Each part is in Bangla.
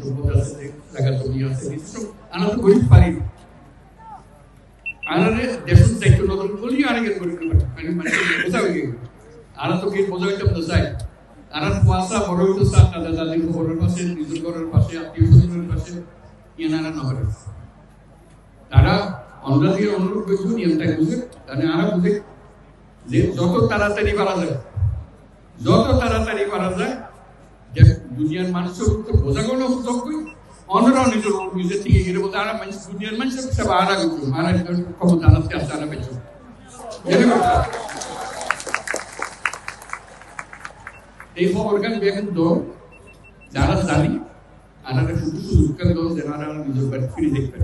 সভ্যতা আছে, জায়গা জমি আছে, আমরা তো গরিব পারি আনারে দেশের দায়িত্ব নতুন বলি আরেক গরিব মানে বোঝা হয়ে গেল আনা তো কি বোঝা হইতাম না চাই আনার কুয়াশা বড় হইতো চান দাদা দাদির ঘরের পাশে নিজের ঘরের পাশে আত্মীয় স্বজনের পাশে ইনারা নহরে তারা অন্ধ্র দিয়ে অনুরোধ করছিল নিয়মটাই বুঝে তাহলে আরা বুঝে যে যত তাড়াতাড়ি পারা যায় যে দুনিয়ার মানুষের তো বোঝা কোনো সুযোগই অন্যরা নিজের নিজের থেকে গেলে বলতে আরা মানুষ দুনিয়ার মানুষের সব আরা করছো আরা ক্ষমতা আনাতে আসতে আনা পেয়েছ এই খবরখান বেগুন তো যারা জানি আনারা শুধু সুযোগ দল যারা নিজের বাড়ি ফিরে দেখতে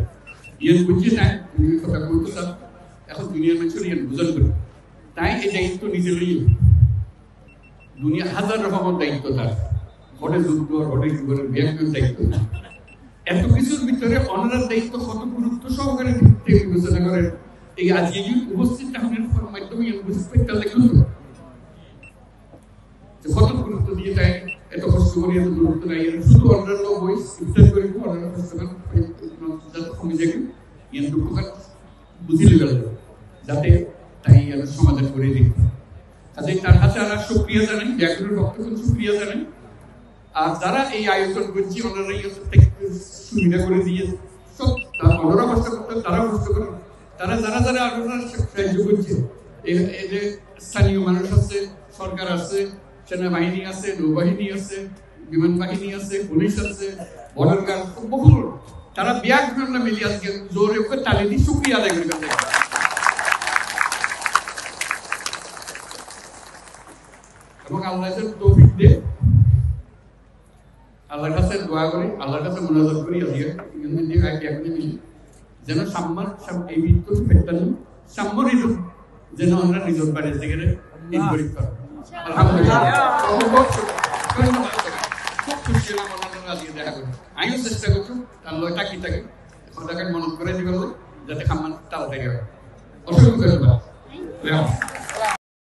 ইয়ে বুঝছে না তুমি কথা বলতে চান এখন দুনিয়ার মানুষের ইয়ে বুঝন করবে তাই এই দায়িত্ব নিজে লইয়ে দুনিয়া হাজার রকমের দায়িত্ব তার ঘটে যুদ্ধ ঘটে জীবনের ব্যাংকের দায়িত্ব এত কিছুর ভিতরে অনার দায়িত্ব কত গুরুত্ব সহকারে বিবেচনা করেন এই আজকে যে উপস্থিত আমাদের মাধ্যমে বুঝতে লাগলো কত গুরুত্ব দিয়ে তাই এত কষ্ট করে এত গুরুত্ব নাই শুধু অন্যান্য বই ইফতার করে অন্যান্য কষ্ট কমে যাবে এর দুঃখটা বুঝিলে গেল যাতে তাই আমি সমাধান করে দিই কাজে তার হাতে আমরা সুক্রিয়া জানাই ব্যাকরণ বক্তব্য সুক্রিয়া জানাই আর যারা এই আয়োজন করছি ওনারা সুবিধা করে দিয়ে সব ওনারা কষ্ট করতে তারাও কষ্ট করে তারা যারা যারা আপনারা সাহায্য করছে এই যে স্থানীয় মানুষ আছে সরকার আছে সেনাবাহিনী আছে নৌবাহিনী আছে বিমান বাহিনী আছে পুলিশ আছে বর্ডার গার্ড বহু তারা ব্যাকরণ মিলিয়ে আজকে জোরে ওকে তালি দিয়ে সুক্রিয়া আদায় করে এবং আল্লাহ তৌফিক দিয়ে আল্লাহর কাছে দোয়া করি আল্লাহর কাছে মুনাজাত করি যেন সাম্মার এই মৃত্যু ফেরতানি সাম্মরিত যেন আমরা নিজের বাড়ির থেকে দেখা করি আমিও চেষ্টা করছি আল্লাহ টাকি থাকে মনত করে দিবে যাতে খাম্মান তাড়াতাড়ি হয় অসংখ্য ধন্যবাদ